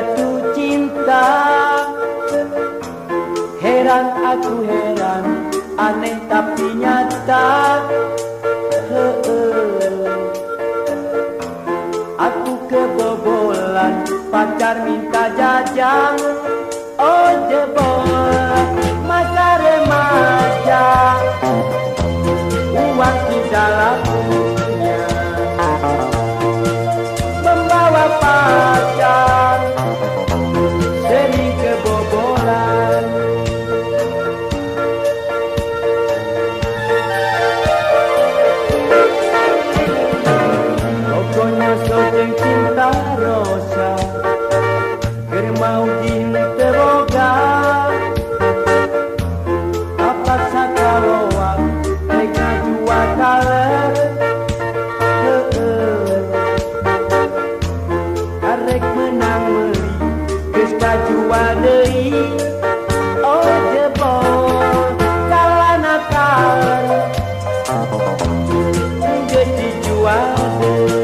jatuh cinta. Heran aku heran, aneh tapi nyata. Aku kebobolan, pacar minta jajan. Oh jebol, masa remaja, uang tidak lakunya, membawa pacar, sering kebobolan. Pokoknya sojeng cinta rosa, germau gini teroga. Apa sakaloang, mereka jua kaler. Arek menang meli, geus kajua deui. Oh jebol, kalah nakal, geus dijual deui.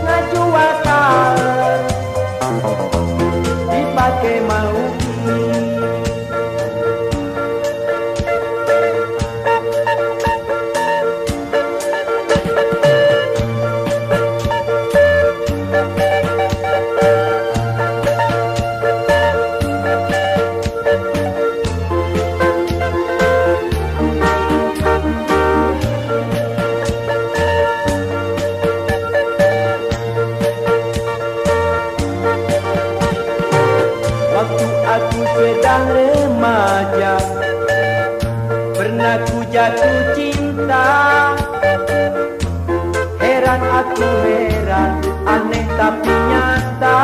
Najua kaler, dipake mau. Waktu aku sedang remaja, pernah ku jatuh cinta. Heran aku heran, aneh tapi nyata.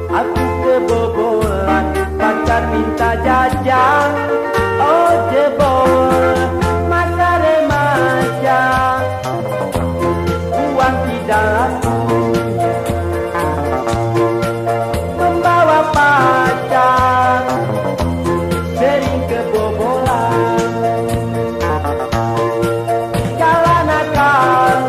Aku kebobolan, pacar minta jajan. Oh jebol, masa remaja, uang tidak laku, membawa pacar, sering kebobolan. Kalah nakal,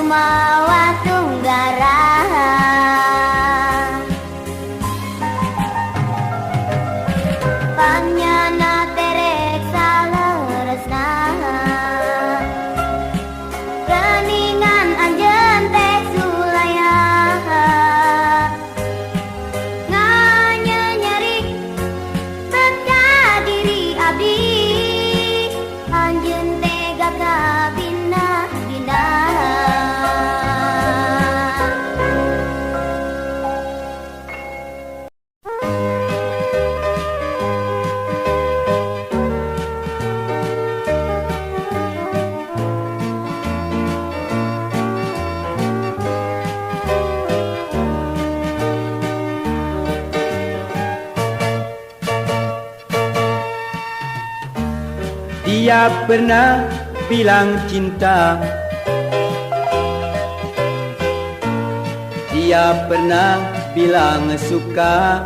Rumawa Tunggara. Panyana terek saleresna. Keningan anjeun teh sulaya. Nganyeri teka diri abdi. Anjeun teh gaka bina-bina. Dia pernah bilang cinta, dia pernah bilang suka,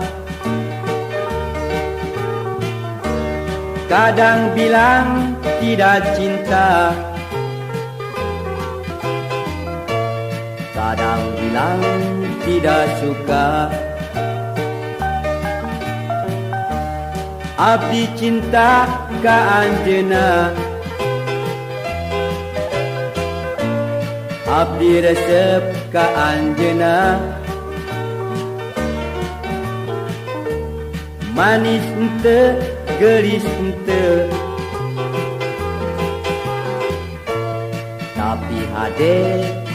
kadang bilang tidak cinta, kadang bilang tidak suka. Abdi cinta ka anjeunna, abdi resep ka anjeunna. Manis henteu, geulis henteu, tapi hade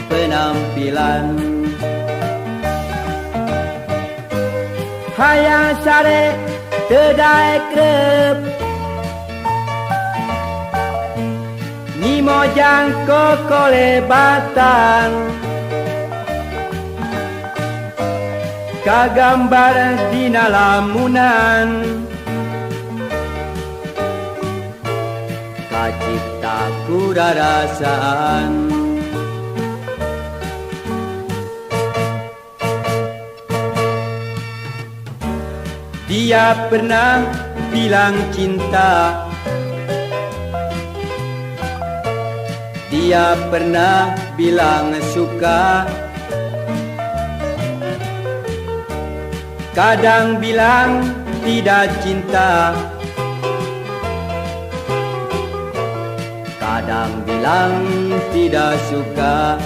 penampilan. Hayang sare teu daek kreup, nyi mojang kokole batang, kagambar dina lamunan, kacipta ku rarasaan. Dia pernah bilang cinta, dia pernah bilang suka, kadang bilang tidak cinta, kadang bilang tidak suka.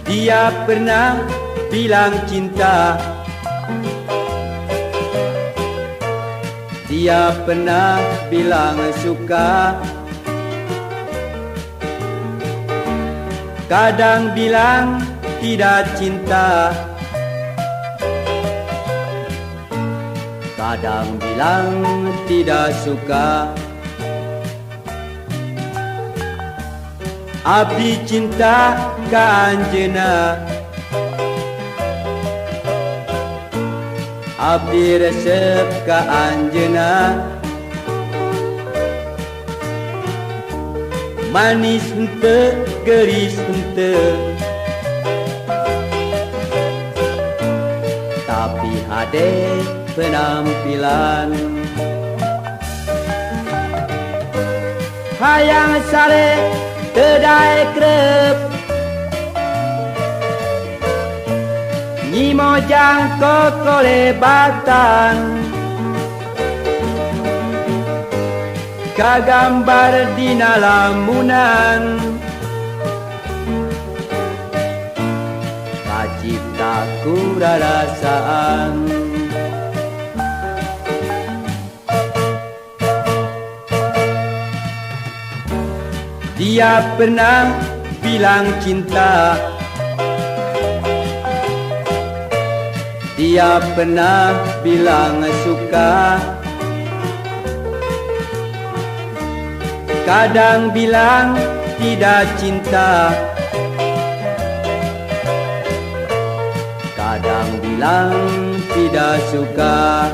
Dia pernah bilang cinta, dia pernah bilang suka, kadang bilang tidak cinta, kadang bilang tidak suka. Abdi cinta ka anjeunna, abdi resep ka anjeunna. Manis henteu, geulis henteu, tapi hade penampilan. Hayang sare teu daek kreup, nyi mojang kokole batang, kagambar dina lamunan, kacipta ku rarasaan. Dia pernah bilang cinta, dia pernah bilang suka, kadang bilang tidak cinta, kadang bilang tidak suka.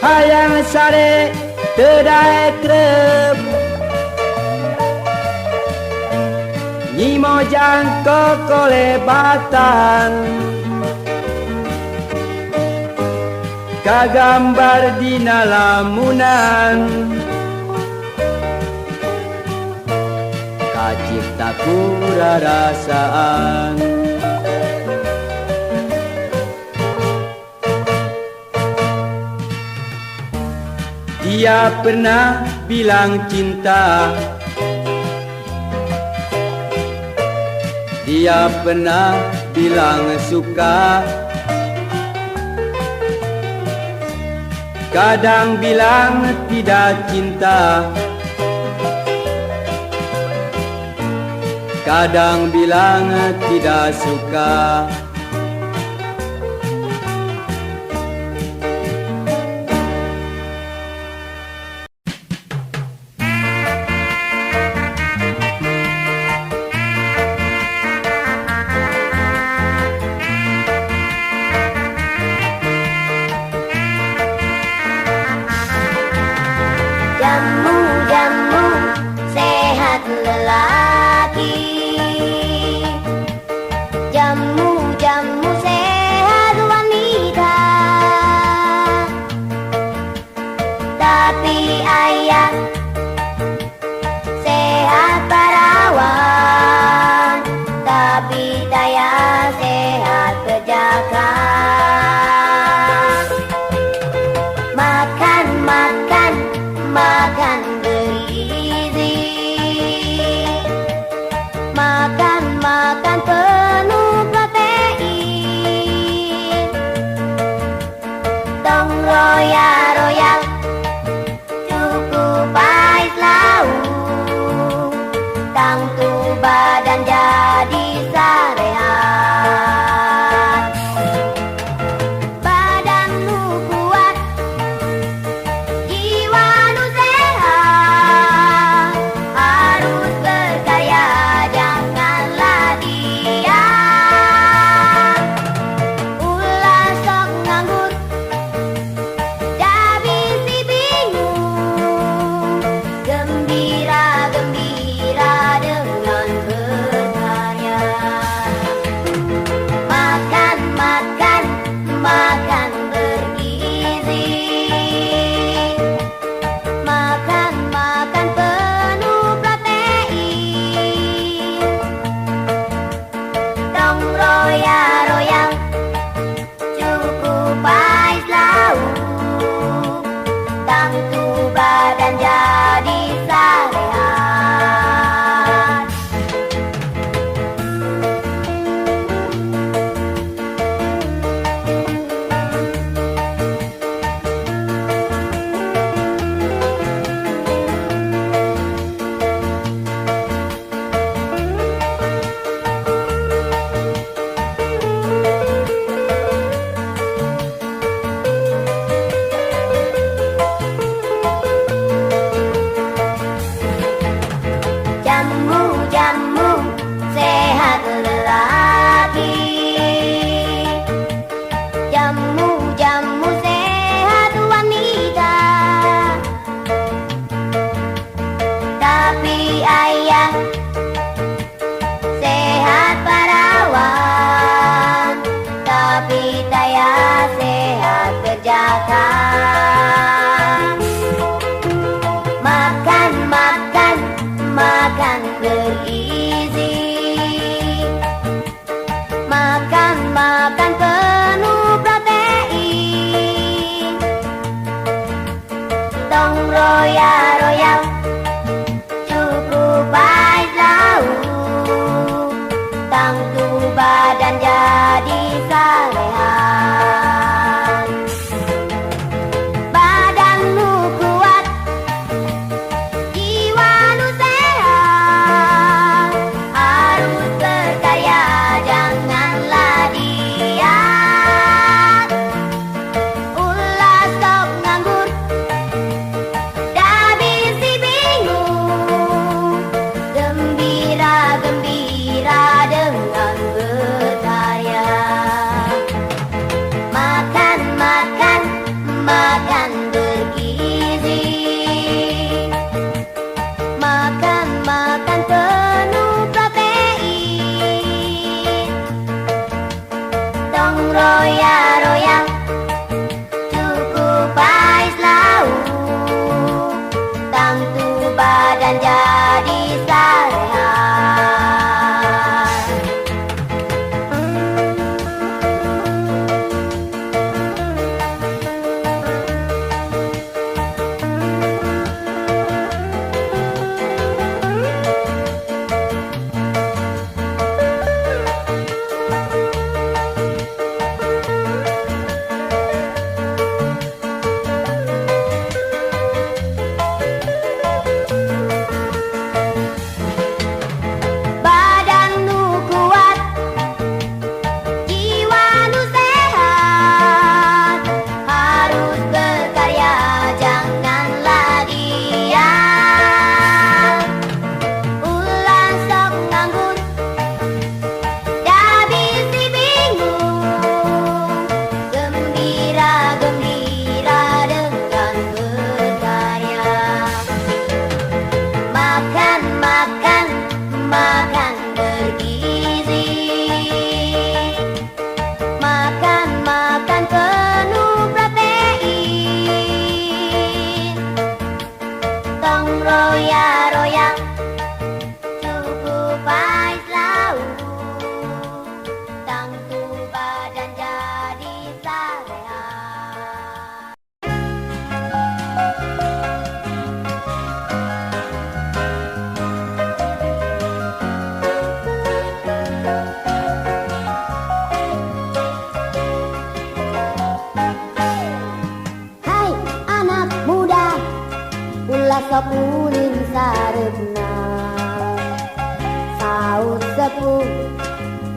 Hayang sare tedai krep, Nyi mojang kokole batang, kagambar dina lamunan, kaciptaku rarasaan. Dia pernah bilang cinta, dia pernah bilang suka, kadang bilang tidak cinta, kadang bilang tidak suka. Jamu-jamu sehat lelaki, jamu-jamu sehat wanita. Tapi ayah sehat perawan, tapi daya sehat pejagan. Makan-makan, makan bergizi, makan-makan penuh protein. Tong royal-royal, cukup ais lauk, tang tu badan jadi sarehat. Badanmu kuat, jiwa nu sehat. tong roya-roya suku pais lau tang tu badan jadi saleha. Hai anak muda, ulah sok ulin sareupna. Saur sepuh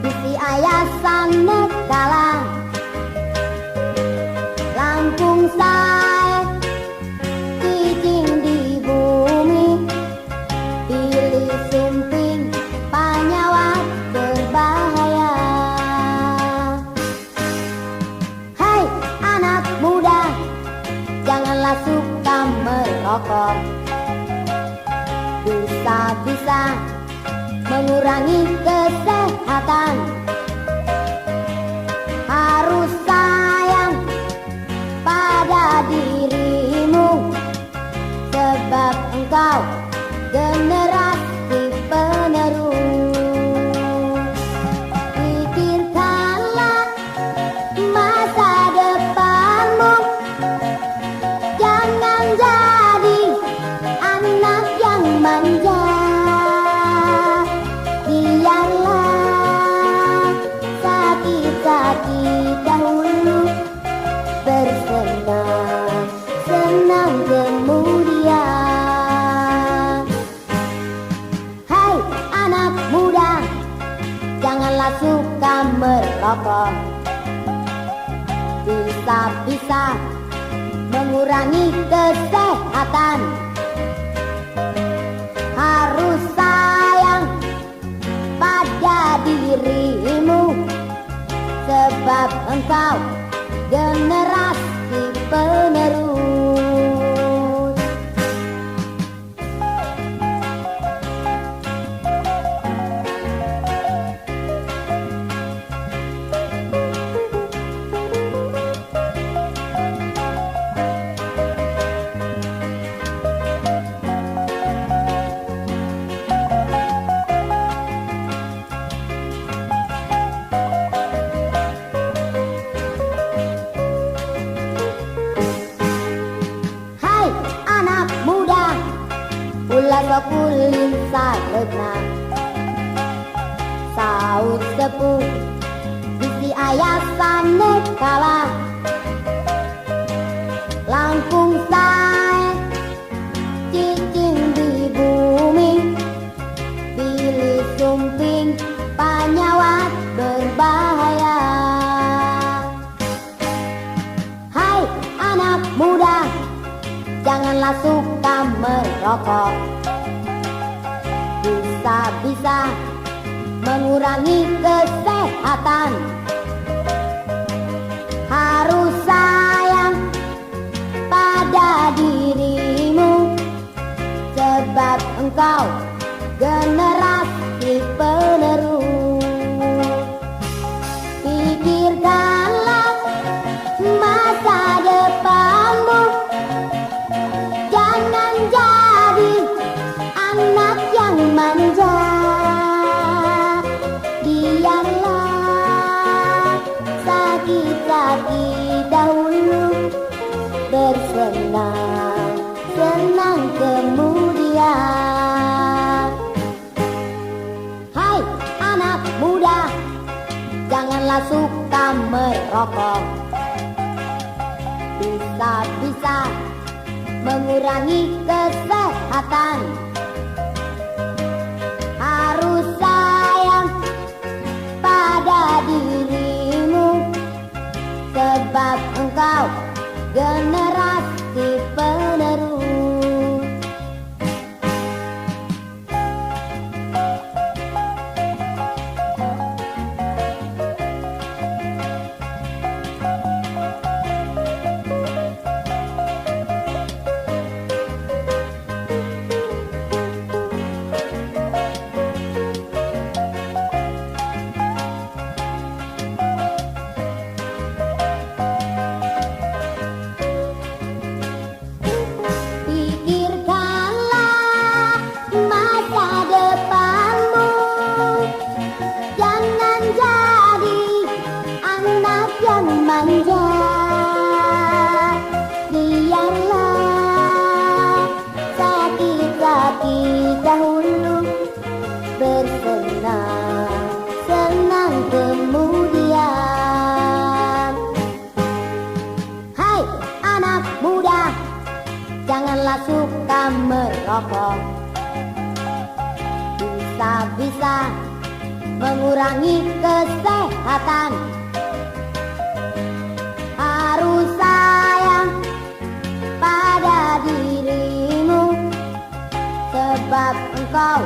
bisi aya sanekala. Lampung sae cicing di bumi, pilih sumping panyawat berbahaya. Hai anak muda, janganlah suka merokok. Bisa-bisa mengurangi kesehatan. Harus sayang pada dirimu, sebab engkau generasi penerus. Pikirkanlah masa depanmu, jangan jadi anak yang manja. Biarlah sakit-sakit dahulu, bersenang-senang kemudian. Hai anak muda, janganlah suka merokok. Bisa-bisa mengurangi kesehatan. Harus sayang pada dirimu, sebab engkau generasi penerus. Hai anak muda, ulah sok ulin sareupna. Saur sepuh bisi aya sanekala. Langkung sae cicing di bumi, pilih sumping panyawat berbahaya. Hai anak muda, janganlah suka merokok. Bisa-bisa mengurangi kesehatan. Harus sayang pada dirimu, sebab engkau generasi penerus. Pikirkanlah masa depanmu, jangan jadi anak yang manja. Biarlah sakit-sakit dahulu, bersenang-senang kemudian. Hai anak muda, janganlah suka merokok. Bisa-bisa mengurangi kesehatan. Harus sayang pada dirimu, sebab engkau generasi penerus. merokok bisa-bisa mengurangi kesehatan. Harus sayang pada dirimu, sebab engkau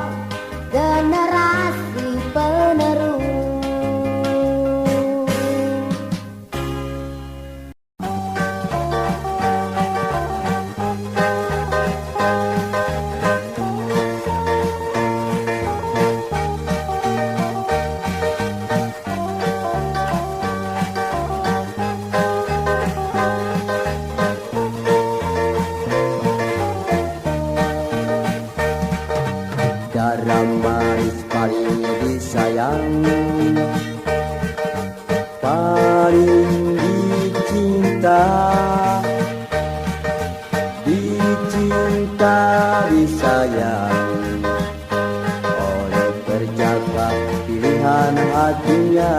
generasi penerus. Garam manis paling disayang, paling dicinta, dicinta disayang oleh perjaka pilihan hatinya.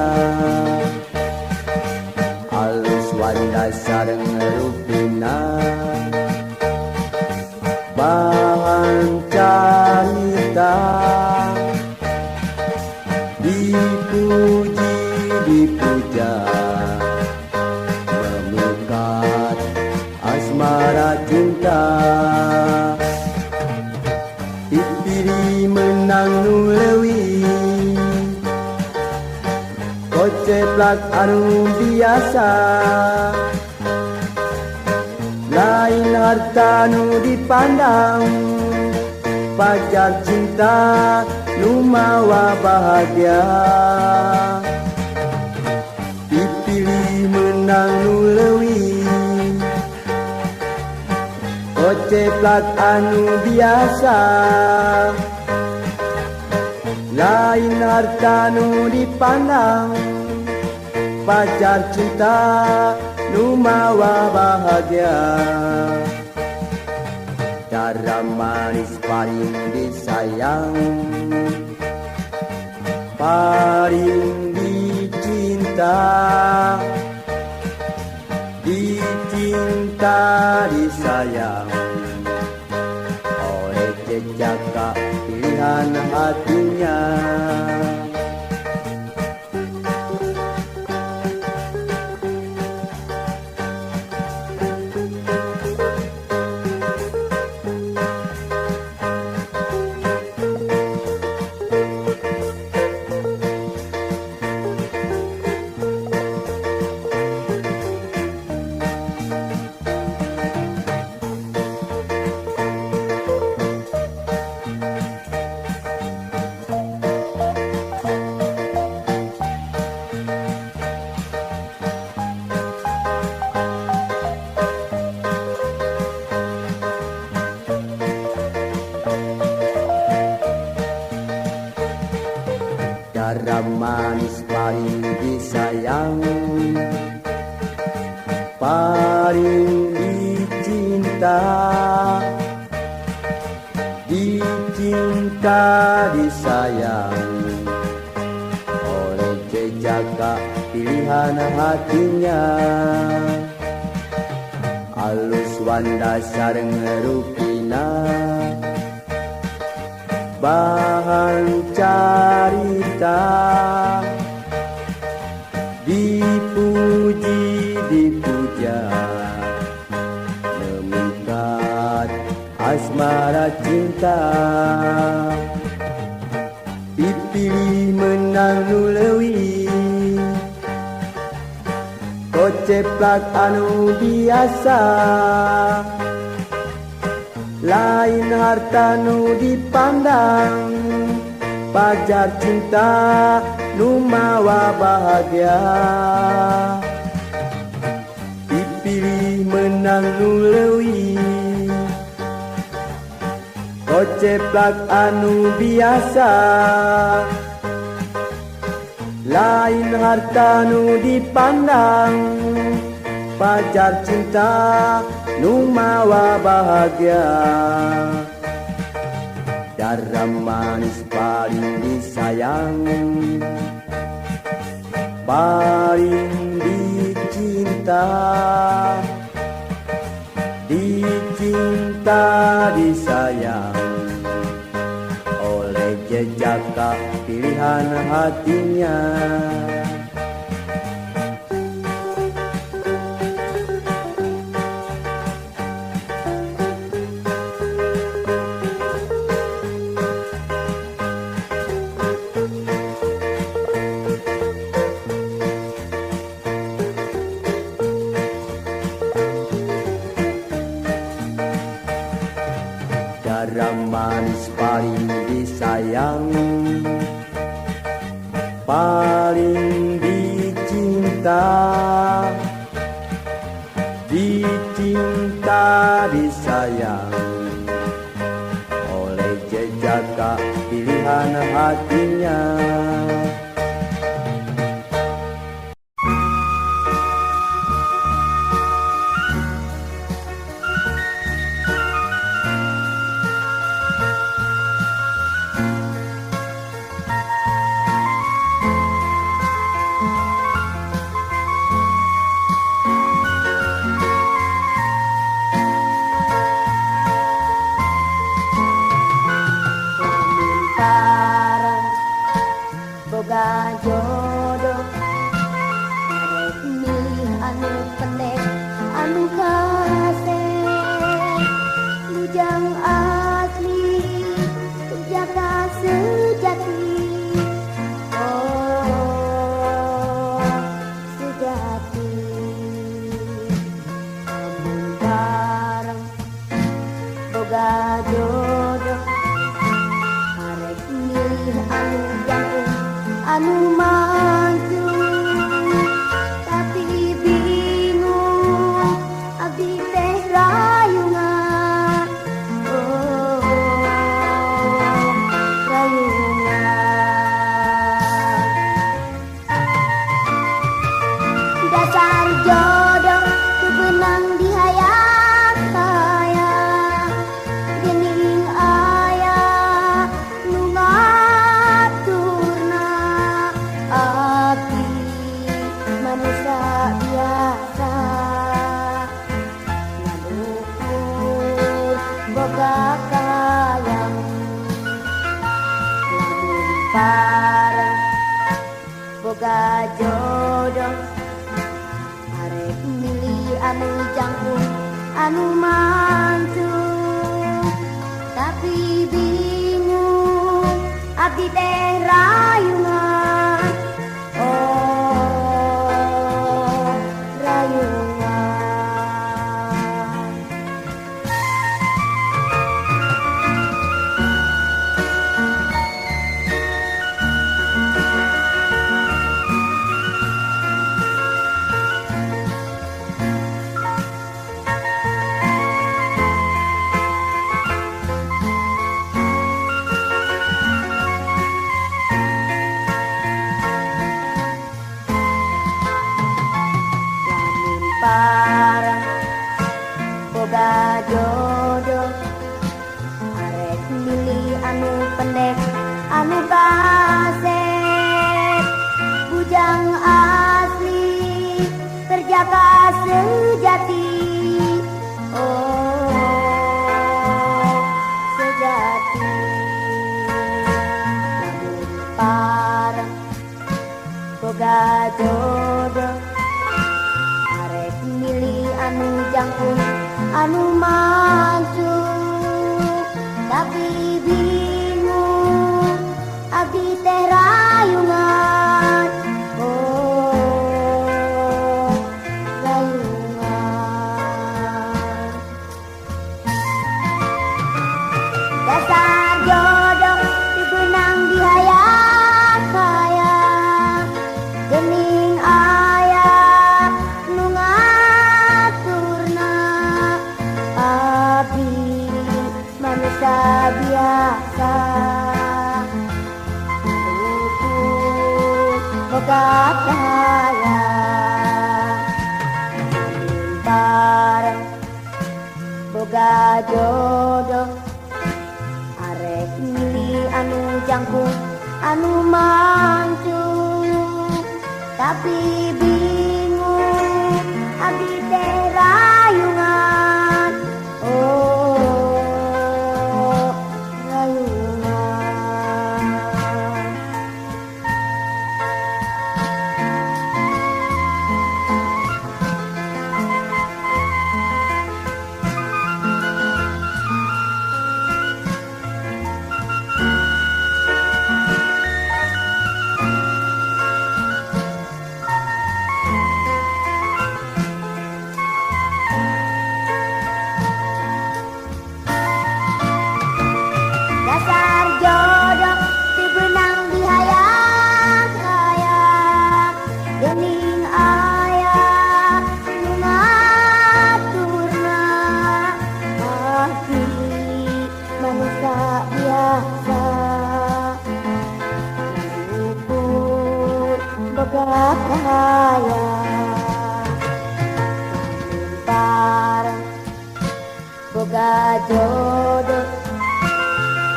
Alus wanda sareng rupina, bahan carita, dipuji dipuja, memikat asmara cinta. Dipilih menang nulewi, koceplak anu biasa, lain harta nu dipandang, pacar cinta nu mawa bahagia. Dipilih menang nu leuwih, koceplak anu biasa, lain harta nu dipandang, pacar cinta nu mawa bahagia. Garam manis paling disayang, paling dicinta, dicinta disayang oleh jejaka pilihan hatinya. Garam manis paling disayang, paling dicinta, dicinta disayang oleh jejaka pilihan hatinya. Alus wanda sareng rupina, bahan carita, dipuji dipuja, memikat asmara cinta. Dipilih menang nu leuwih, koceplak anu biasa, lain harta nu dipandang, pacar cinta nu mawa bahagia. Dipilih menang nu leuwih, koceplak anu biasa, lain harta nu dipandang, pacar cinta nu mawa bahagia. Garam manis paling disayang, paling dicinta, dicinta cinta disayang oleh jejaka pilihan hatinya. Garam manis paling disayang, paling dicinta. Dicinta disayang oleh jejaka pilihan hatinya. Boga jodoh arek milih anu pendek anu kasih bujang asli penjaga sejati. Oh sejati amun bareng boga jodoh arek milih anu jangkung anu maju, tapi bingung abdi teh rayungan. Oh rayungan dasar jodoh tu benang di hayang-hayang gening aya nu ngaturna. Abdi manusia biasa ngaluhur boga kayang lamun bareng boga jodoh arek milih anu jangkung anu mancung, tapi bingung abdi teh rayungan. Oh rayungan parang boga jodoh arek milih anu pendek anu kaset bujang asli terjaga sejati. Oh sejati lamun parang boga jodoh milih anu jangkung anu maju, tapi bingung abdi teh rayungan. Oh rayungan dasar jodoh dibenang di hayang-hayang gening aya nu ngaturna. Abdi manusia biasa luhur boga kayang bareng boga jodoh arek milih anu jangkung anu mancung, tapi bingung abdi teh rayungan. Oh manusia biasa ukur boga kaya bareng boga jodoh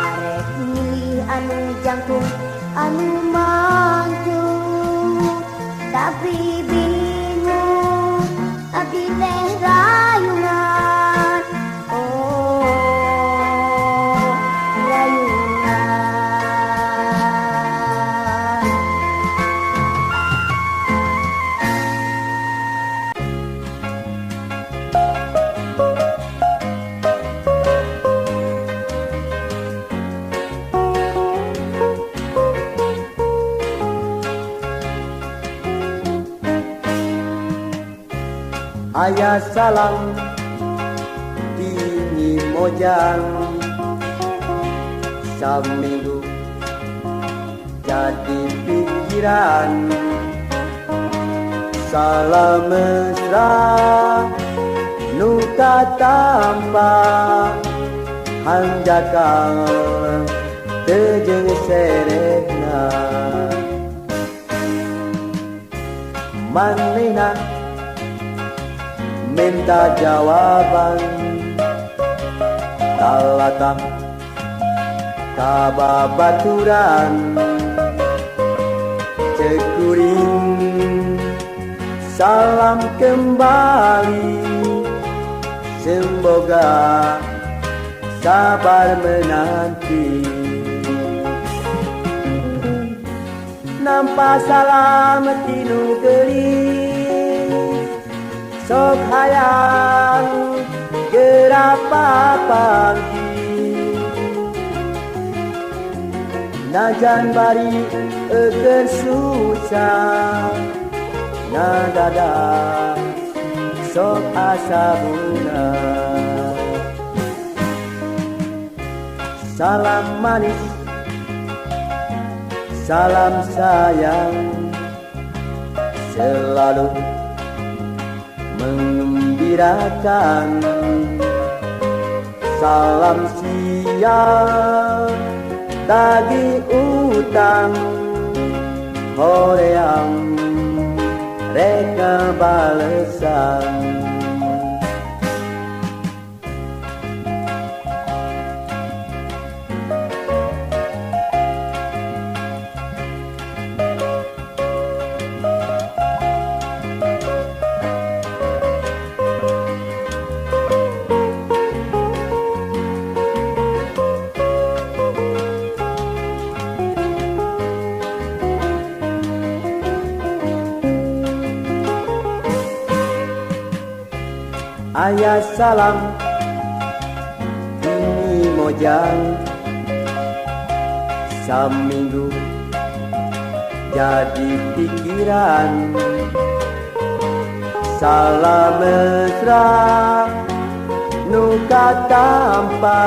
arek milih anu jangkung anu mancung tapi bingung abdi teh rayungan oh rayungan Ayah salam tinggi mojang saminggu jadi pikiran salam mesra nuka tanpa hanjakal tejeng serehna manehna minta jawaban talatang kababaturan cekuring salam kembali semoga sabar menanti nampak salam tinu gelis sok hayang gerapa panggi najan bari eger susah nadada sok asa bunga salam manis salam sayang selalu mengembirakan salam siang tagih utang hoream reka balesan ayah salam ini mojang saminggu jadi pikiran salam mesra nuka tanpa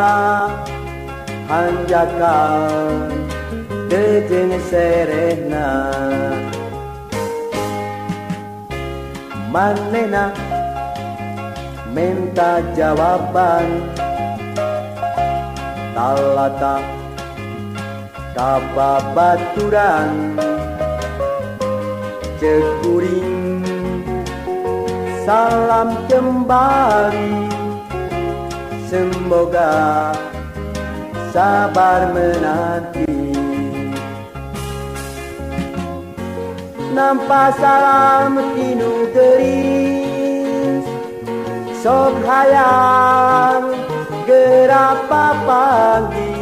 hanjakan tejeng serehna manehna minta jawaban talata kababaturan cekuring salam kembali semoga sabar menanti nampak salam tinu geris sok hayang gerapa panggi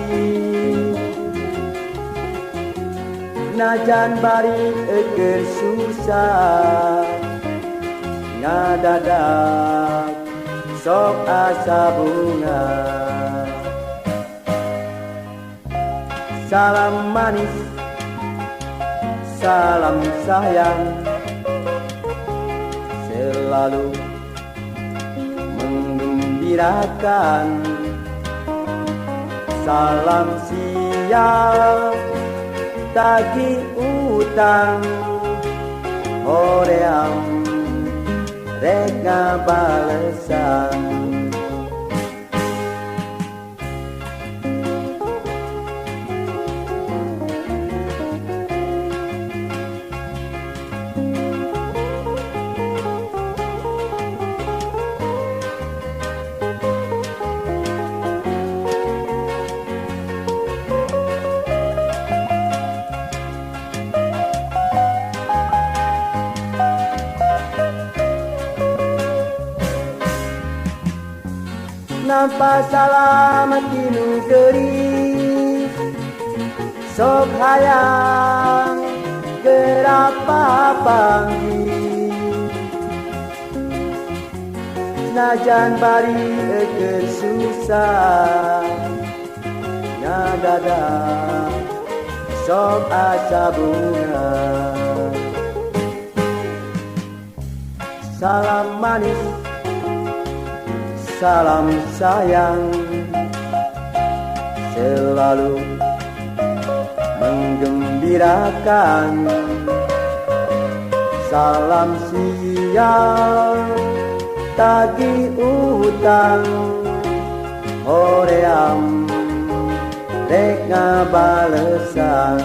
najan bari eger susah ngadadak sok asa bunga salam manis salam sayang selalu mengembirakan salam siang tagih utang hoream reka balesan tanpa salam tinu geri sok hayang gerapa panggi najan bari eker susah nyadada sok asa bunga salam manis salam sayang selalu menggembirakan salam siang tagi utang hoream rek ngabalesan